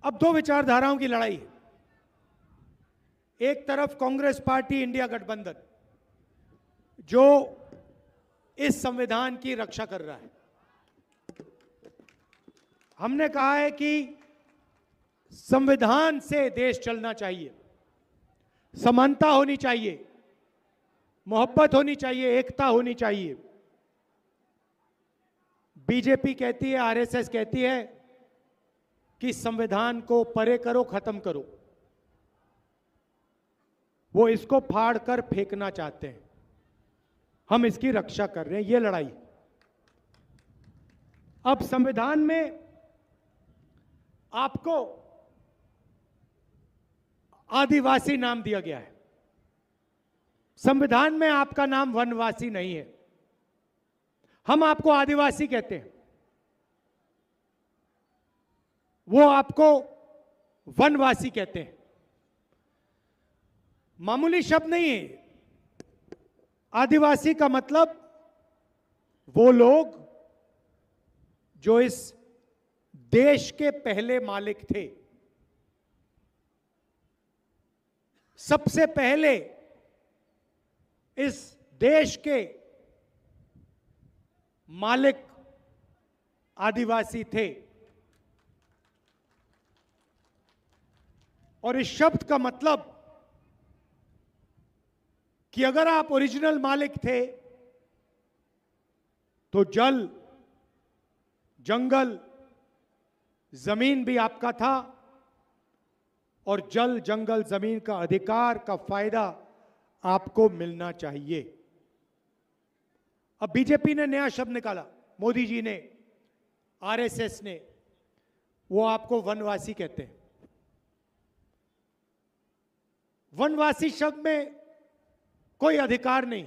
अब दो विचारधाराओं की लड़ाई है। एक तरफ कांग्रेस पार्टी इंडिया गठबंधन जो इस संविधान की रक्षा कर रहा है। हमने कहा है कि संविधान से देश चलना चाहिए, समानता होनी चाहिए, मोहब्बत होनी चाहिए, एकता होनी चाहिए। बीजेपी कहती है, आरएसएस कहती है कि संविधान को परे करो, खत्म करो। वो इसको फाड़ कर फेंकना चाहते हैं, हम इसकी रक्षा कर रहे हैं। ये लड़ाई। अब संविधान में आपको आदिवासी नाम दिया गया है, संविधान में आपका नाम वनवासी नहीं है, हम आपको आदिवासी कहते हैं, वो आपको वनवासी कहते हैं। मामूली शब्द नहीं है। आदिवासी का मतलब वो लोग जो इस देश के पहले मालिक थे, सबसे पहले इस देश के मालिक आदिवासी थे। और इस शब्द का मतलब कि अगर आप ओरिजिनल मालिक थे तो जल, जंगल, जमीन भी आपका था और जल, जंगल, जमीन का अधिकार का फायदा आपको मिलना चाहिए। अब बीजेपी ने नया शब्द निकाला, मोदी जी ने, आरएसएस ने, वो आपको वनवासी कहते हैं। वनवासी शब्द में कोई अधिकार नहीं,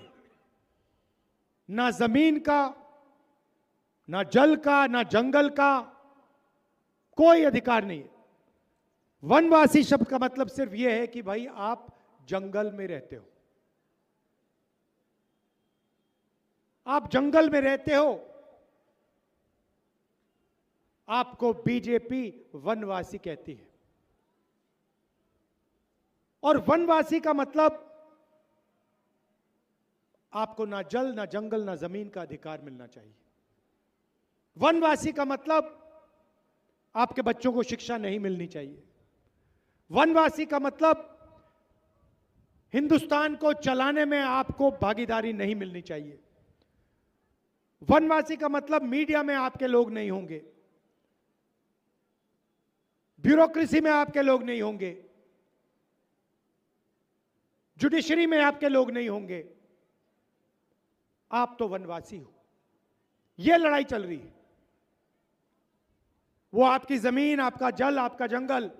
ना जमीन का, ना जल का, ना जंगल का, कोई अधिकार नहीं है। वनवासी शब्द का मतलब सिर्फ यह है कि भाई आप जंगल में रहते हो, आप जंगल में रहते हो, आपको बीजेपी वनवासी कहती है। और वनवासी का मतलब आपको ना जल, ना जंगल, ना जमीन का अधिकार मिलना चाहिए। वनवासी का मतलब आपके बच्चों को शिक्षा नहीं मिलनी चाहिए। वनवासी का मतलब हिंदुस्तान को चलाने में आपको भागीदारी नहीं मिलनी चाहिए। वनवासी का मतलब मीडिया में आपके लोग नहीं होंगे, ब्यूरोक्रेसी में आपके लोग नहीं होंगे, जुडिशरी में आपके लोग नहीं होंगे, आप तो वनवासी हो। यह लड़ाई चल रही है। वो आपकी जमीन, आपका जल, आपका जंगल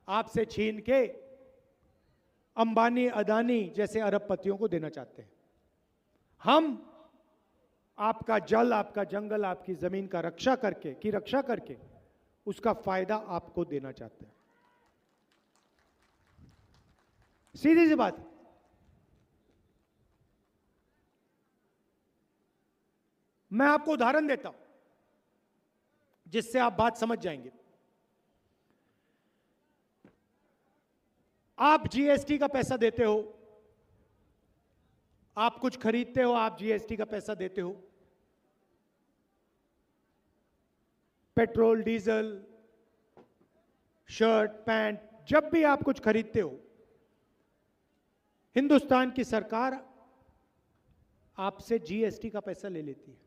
आपसे छीन के अंबानी, अदानी जैसे अरबपतियों को देना चाहते हैं। हम आपका जल, आपका जंगल, आपकी जमीन का रक्षा करके उसका फायदा आपको देना चाहते हैं। सीधी सी बात। मैं आपको उदाहरण देता हूं जिससे आप बात समझ जाएंगे। आप जीएसटी का पैसा देते हो, आप कुछ खरीदते हो, आप जीएसटी का पैसा देते हो। पेट्रोल, डीजल, शर्ट, पैंट, जब भी आप कुछ खरीदते हो, हिंदुस्तान की सरकार आपसे जीएसटी का पैसा ले लेती है।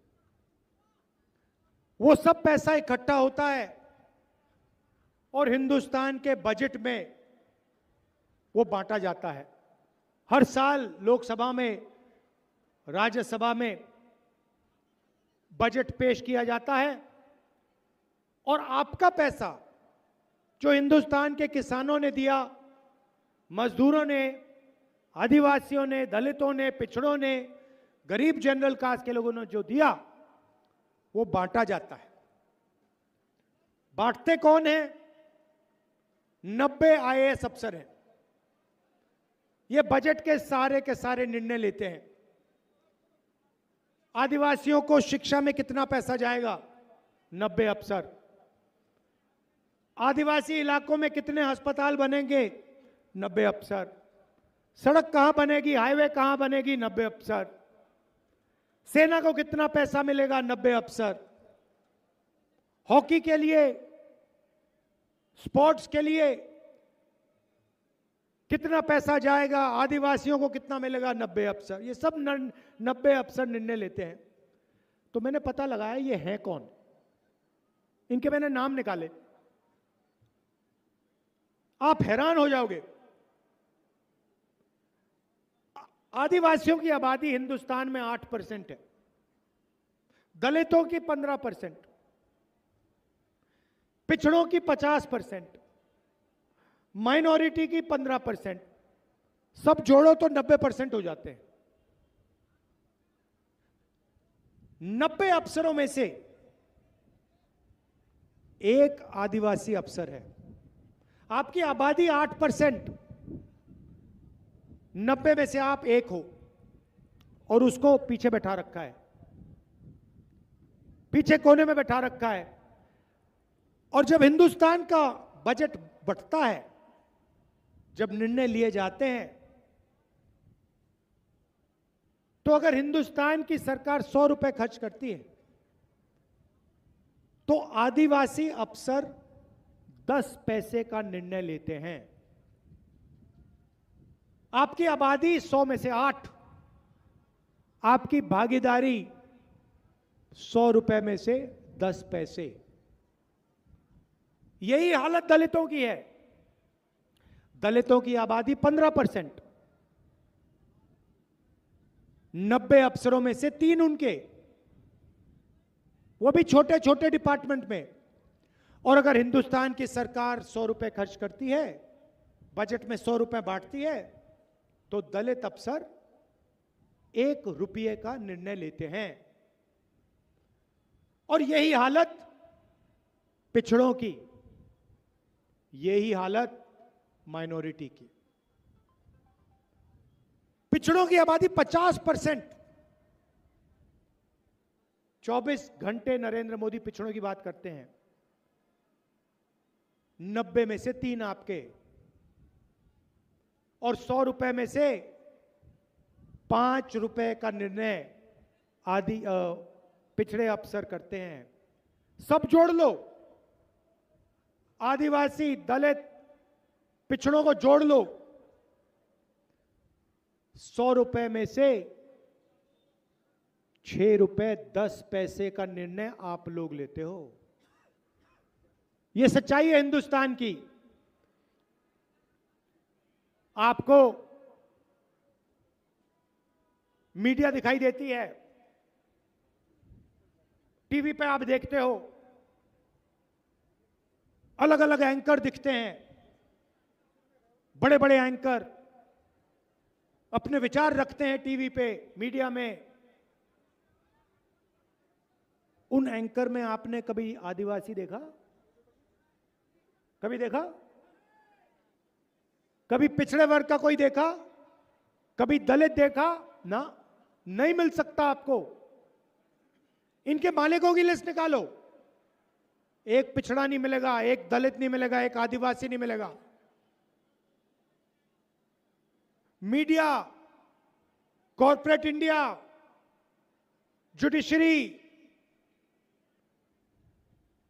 वो सब पैसा इकट्ठा होता है और हिंदुस्तान के बजट में वो बांटा जाता है। हर साल लोकसभा में, राज्यसभा में बजट पेश किया जाता है और आपका पैसा जो हिंदुस्तान के किसानों ने दिया, मजदूरों ने, आदिवासियों ने, दलितों ने, पिछड़ों ने, गरीब जनरल कास्ट के लोगों ने जो दिया, वो बांटा जाता है। बांटते कौन है? 90 आईएएस अफसर हैं। ये बजट के सारे निर्णय लेते हैं। आदिवासियों को शिक्षा में कितना पैसा जाएगा? 90 अफसर। आदिवासी इलाकों में कितने अस्पताल बनेंगे? 90 अफसर। सड़क कहां बनेगी, हाईवे कहां बनेगी? 90 अफसर। सेना को कितना पैसा मिलेगा? 90 अफसर। हॉकी के लिए, स्पोर्ट्स के लिए कितना पैसा जाएगा, आदिवासियों को कितना मिलेगा? 90 अफसर। ये सब 90 अफसर निर्णय लेते हैं। तो मैंने पता लगाया ये हैं कौन, इनके मैंने नाम निकाले, आप हैरान हो जाओगे। आदिवासियों की आबादी हिंदुस्तान में 8% है, दलितों की 15%, पिछड़ों की 50%, माइनॉरिटी की 15%, सब जोड़ो तो 90% हो जाते हैं। 90 अफसरों में से एक आदिवासी अफसर है। आपकी आबादी 8%, 90 में से आप एक हो और उसको पीछे बैठा रखा है, पीछे कोने में बैठा रखा है। और जब हिंदुस्तान का बजट बढ़ता है, जब निर्णय लिए जाते हैं, तो अगर हिंदुस्तान की सरकार 100 रुपए खर्च करती है तो आदिवासी अफसर 10 पैसे का निर्णय लेते हैं। आपकी आबादी 100 में से 8, आपकी भागीदारी 100 रुपए में से 10 पैसे। यही हालत दलितों की है। दलितों की आबादी 15%, 90 अफसरों में से 3 उनके, वो भी छोटे छोटे डिपार्टमेंट में। और अगर हिंदुस्तान की सरकार 100 रुपए खर्च करती है, बजट में 100 रुपए बांटती है, तो दलित अफसर 1 रुपये का निर्णय लेते हैं। और यही हालत पिछड़ों की, यही हालत माइनॉरिटी की। पिछड़ों की आबादी 50%। 24 घंटे नरेंद्र मोदी पिछड़ों की बात करते हैं। 90 में से 3 आपके, और 100 रुपए में से 5 रुपए का निर्णय पिछड़े अफसर करते हैं। सब जोड़ लो, आदिवासी, दलित, पिछड़ों को जोड़ लो, 100 रुपए में से 6 रुपए 10 पैसे का निर्णय आप लोग लेते हो। यह सच्चाई है हिंदुस्तान की। आपको मीडिया दिखाई देती है, टीवी पे आप देखते हो, अलग अलग एंकर दिखते हैं, बड़े बड़े एंकर अपने विचार रखते हैं टीवी पे, मीडिया में। उन एंकर में आपने कभी आदिवासी देखा? कभी देखा? कभी पिछड़े वर्ग का कोई देखा? कभी दलित देखा? ना, नहीं मिल सकता आपको। इनके मालिकों की लिस्ट निकालो, एक पिछड़ा नहीं मिलेगा, एक दलित नहीं मिलेगा, एक आदिवासी नहीं मिलेगा। मीडिया, कॉर्पोरेट इंडिया, जुडिशरी,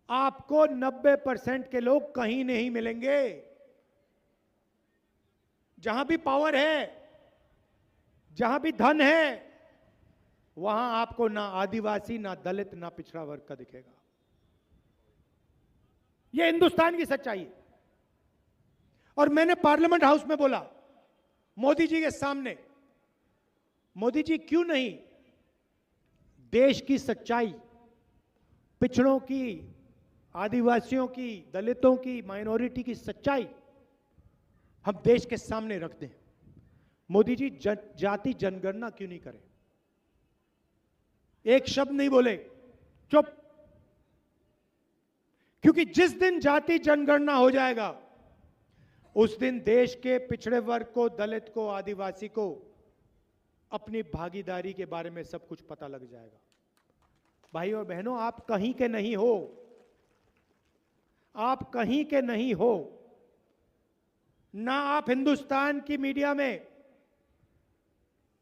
आपको 90% के लोग कहीं नहीं मिलेंगे। जहां भी पावर है, जहां भी धन है, वहां आपको ना आदिवासी, ना दलित, ना पिछड़ा वर्ग का दिखेगा। यह हिंदुस्तान की सच्चाई है। और मैंने पार्लियामेंट हाउस में बोला मोदी जी के सामने, मोदी जी क्यों नहीं देश की सच्चाई, पिछड़ों की, आदिवासियों की, दलितों की, माइनॉरिटी की सच्चाई हम देश के सामने रख दें। मोदी जी जाति जनगणना क्यों नहीं करें? एक शब्द नहीं बोले, चुप। क्योंकि जिस दिन जाति जनगणना हो जाएगा, उस दिन देश के पिछड़े वर्ग को, दलित को, आदिवासी को अपनी भागीदारी के बारे में सब कुछ पता लग जाएगा। भाई और बहनों, आप कहीं के नहीं हो, आप कहीं के नहीं हो, ना आप हिंदुस्तान की मीडिया में,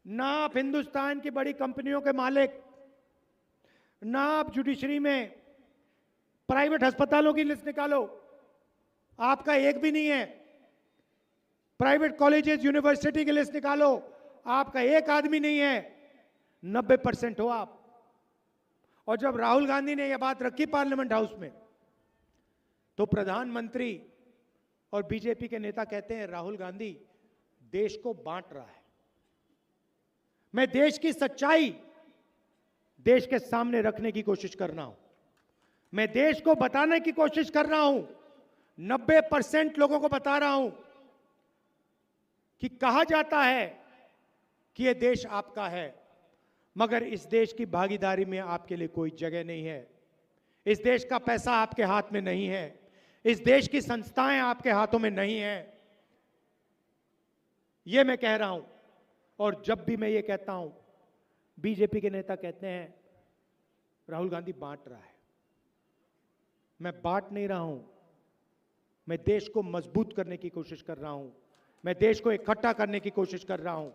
ना आप हिंदुस्तान की बड़ी कंपनियों के मालिक, ना आप जुडिशरी में। प्राइवेट अस्पतालों की लिस्ट निकालो, आपका एक भी नहीं है। प्राइवेट कॉलेजेस यूनिवर्सिटी की लिस्ट निकालो, आपका एक आदमी नहीं है। 90% हो आप। और जब राहुल गांधी ने यह बात रखी पार्लियामेंट हाउस में, तो प्रधानमंत्री और बीजेपी के नेता कहते हैं राहुल गांधी देश को बांट रहा है। मैं देश की सच्चाई देश के सामने रखने की कोशिश कर रहा हूं। मैं देश को बताने की कोशिश कर रहा हूं। 90% लोगों को बता रहा हूं कि कहा जाता है कि यह देश आपका है, मगर इस देश की भागीदारी में आपके लिए कोई जगह नहीं है। इस देश का पैसा आपके हाथ में नहीं है। इस देश की संस्थाएं आपके हाथों में नहीं है। यह मैं कह रहा हूं। और जब भी मैं ये कहता हूं, बीजेपी के नेता कहते हैं राहुल गांधी बांट रहा है। मैं बांट नहीं रहा हूं। मैं देश को मजबूत करने की कोशिश कर रहा हूं। मैं देश को इकट्ठा करने की कोशिश कर रहा हूं।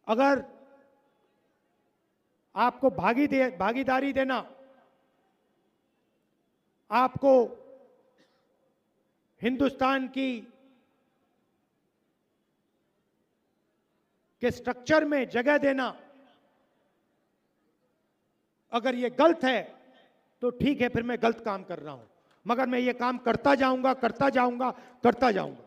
अगर आपको भागीदारी देना, आपको हिंदुस्तान के स्ट्रक्चर में जगह देना, अगर यह गलत है तो ठीक है, फिर मैं गलत काम कर रहा हूं। मगर मैं ये काम करता जाऊंगा, करता जाऊंगा, करता जाऊंगा।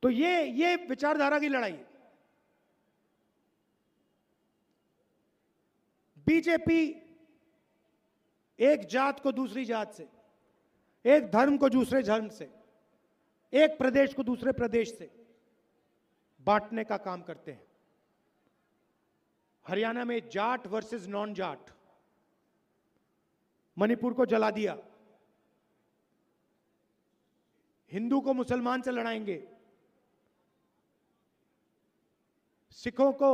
तो ये विचारधारा की लड़ाई है। बीजेपी एक जात को दूसरी जात से, एक धर्म को दूसरे धर्म से, एक प्रदेश को दूसरे प्रदेश से बांटने का काम करते हैं। हरियाणा में जाट वर्सेस नॉन जाट, मणिपुर को जला दिया। हिंदू को मुसलमान से लड़ाएंगे, सिखों को,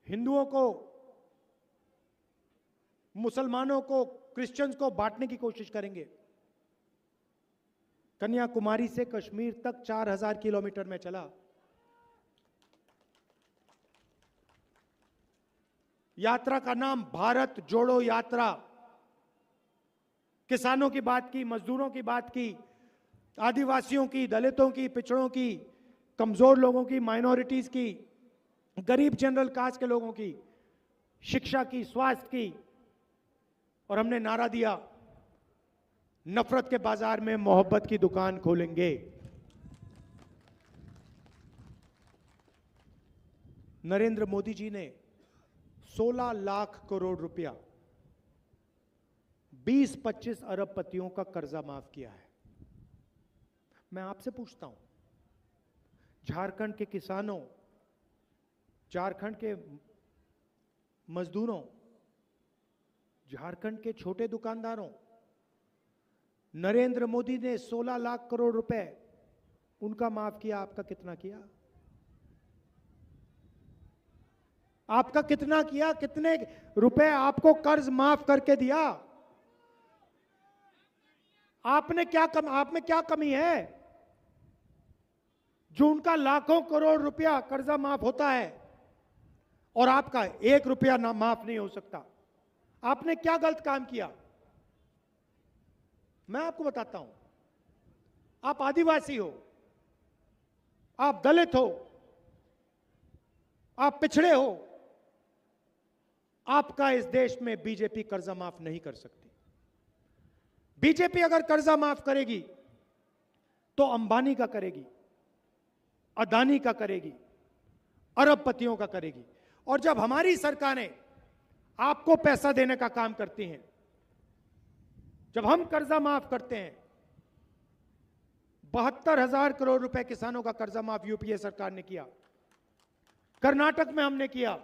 हिंदुओं को, मुसलमानों को, क्रिश्चियंस को बांटने की कोशिश करेंगे। कन्याकुमारी से कश्मीर तक 4000 किलोमीटर में चला। यात्रा का नाम भारत जोड़ो यात्रा। किसानों की बात की, मजदूरों की बात की, आदिवासियों की, दलितों की, पिछड़ों की, कमजोर लोगों की, माइनॉरिटीज की, गरीब जनरल कास्ट के लोगों की, शिक्षा की, स्वास्थ्य की। और हमने नारा दिया, नफरत के बाजार में मोहब्बत की दुकान खोलेंगे। नरेंद्र मोदी जी ने 16 लाख करोड़ रुपया 20-25 अरबपतियों का कर्जा माफ किया है। मैं आपसे पूछता हूं, झारखंड के किसानों, झारखंड के मजदूरों, झारखंड के छोटे दुकानदारों, नरेंद्र मोदी ने 16 लाख करोड़ रुपए उनका माफ किया। आपका कितना किया? आपका कितना किया? कितने रुपए आपको कर्ज माफ करके दिया? आप में क्या कमी है जो उनका लाखों करोड़ रुपया कर्जा माफ होता है और आपका 1 रुपया ना माफ नहीं हो सकता? आपने क्या गलत काम किया? मैं आपको बताता हूं। आप आदिवासी हो, आप दलित हो, आप पिछड़े हो, आपका इस देश में बीजेपी कर्जा माफ नहीं कर सकती। बीजेपी अगर कर्जा माफ करेगी तो अंबानी का करेगी, अदानी का करेगी, अरबपतियों का करेगी। और जब हमारी सरकारें आपको पैसा देने का काम करती हैं, जब हम कर्जा माफ करते हैं, 72,000 करोड़ रुपए किसानों का कर्जा माफ यूपीए सरकार ने किया, कर्नाटक में हमने किया,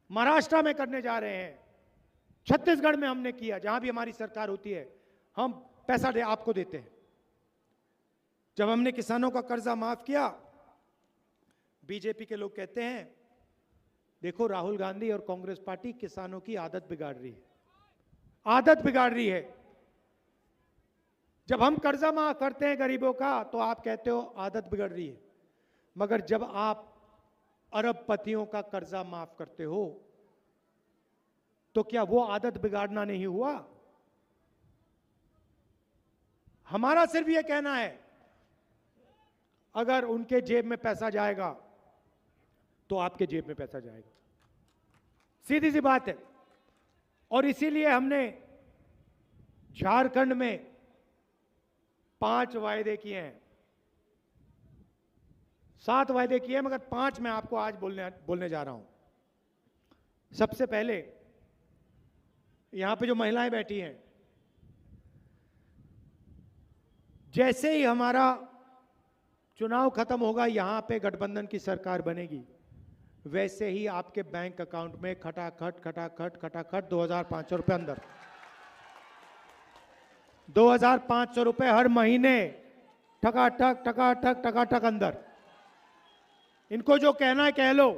महाराष्ट्र में करने जा रहे हैं, छत्तीसगढ़ में हमने किया। जहां भी हमारी सरकार होती है हम पैसा आपको देते हैं। जब हमने किसानों का कर्जा माफ किया, बीजेपी के लोग कहते हैं देखो, राहुल गांधी और कांग्रेस पार्टी किसानों की आदत बिगाड़ रही है, आदत बिगाड़ रही है। जब हम कर्जा माफ करते हैं गरीबों का तो आप कहते हो आदत बिगड़ रही है, मगर जब आप अरबपतियों का कर्जा माफ करते हो तो क्या वो आदत बिगाड़ना नहीं हुआ? हमारा सिर्फ ये कहना है, अगर उनके जेब में पैसा जाएगा तो आपके जेब में पैसा जाएगा, सीधी सी बात है। और इसीलिए हमने झारखंड में 5 वायदे किए हैं, 7 वायदे किए हैं, मगर 5 मैं आपको आज बोलने जा रहा हूं। सबसे पहले यहां पे जो महिलाएं बैठी हैं, जैसे ही हमारा चुनाव खत्म होगा, यहां पे गठबंधन की सरकार बनेगी, वैसे ही आपके बैंक अकाउंट में खटाखट खटाखट खटाखट 2,500 रुपए अंदर, 2,500 रुपए हर महीने ठकाठक ठकाठक ठकाठक अंदर। इनको जो कहना है कह लो,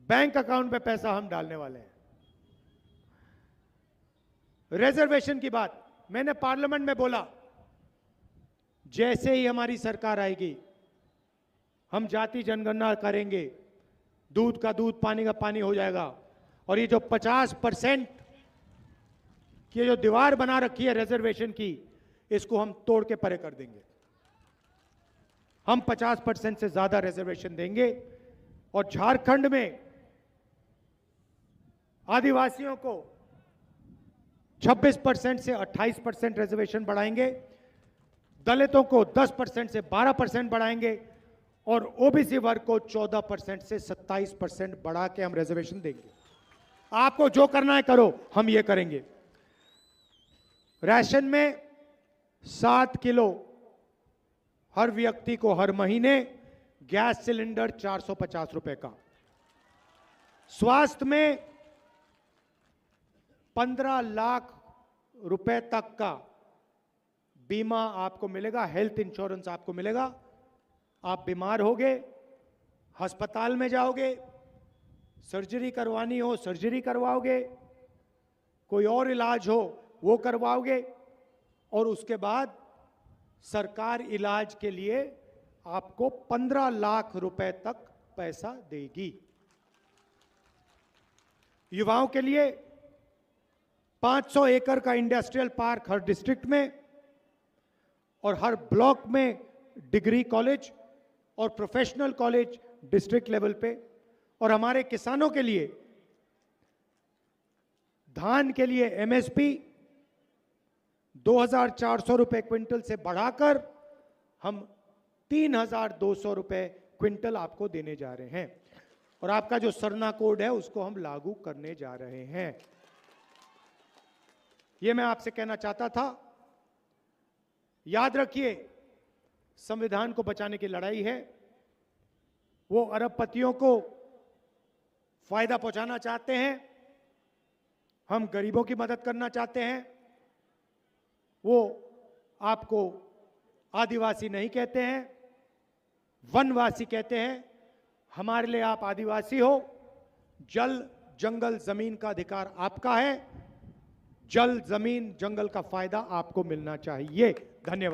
बैंक अकाउंट पे पैसा हम डालने वाले हैं। रिजर्वेशन की बात मैंने पार्लियामेंट में बोला, जैसे ही हमारी सरकार आएगी हम जाति जनगणना करेंगे, दूध का दूध पानी का पानी हो जाएगा, और ये जो 50% की जो दीवार बना रखी है रिजर्वेशन की, इसको हम तोड़ के परे कर देंगे। हम 50% से ज्यादा रिजर्वेशन देंगे, और झारखंड में आदिवासियों को 26% से 28% रिजर्वेशन बढ़ाएंगे, दलितों को 10% से 12% बढ़ाएंगे, और ओबीसी वर्ग को 14% से 27% बढ़ा के हम रिजर्वेशन देंगे। आपको जो करना है करो, हम ये करेंगे। राशन में 7 किलो हर व्यक्ति को हर महीने, गैस सिलेंडर 450 रुपए का। स्वास्थ्य में 15 लाख रुपए तक का बीमा आपको मिलेगा, हेल्थ इंश्योरेंस आपको मिलेगा। आप बीमार होगे, अस्पताल में जाओगे, सर्जरी करवानी हो सर्जरी करवाओगे, कोई और इलाज हो वो करवाओगे, और उसके बाद सरकार इलाज के लिए आपको 15 लाख रुपए तक पैसा देगी। युवाओं के लिए 500 एकड़ का इंडस्ट्रियल पार्क हर डिस्ट्रिक्ट में, और हर ब्लॉक में डिग्री कॉलेज और प्रोफेशनल कॉलेज डिस्ट्रिक्ट लेवल पे। और हमारे किसानों के लिए धान के लिए एमएसपी 2,400 रुपए क्विंटल से बढ़ाकर हम 3,200 रुपए क्विंटल आपको देने जा रहे हैं, और आपका जो सरना कोड है उसको हम लागू करने जा रहे हैं। यह मैं आपसे कहना चाहता था। याद रखिए, संविधान को बचाने की लड़ाई है। वो अरबपतियों को फायदा पहुंचाना चाहते हैं, हम गरीबों की मदद करना चाहते हैं। वो आपको आदिवासी नहीं कहते हैं, वनवासी कहते हैं। हमारे लिए आप आदिवासी हो। जल जंगल जमीन का अधिकार आपका है। जल जमीन जंगल का फायदा आपको मिलना चाहिए। धन्यवाद।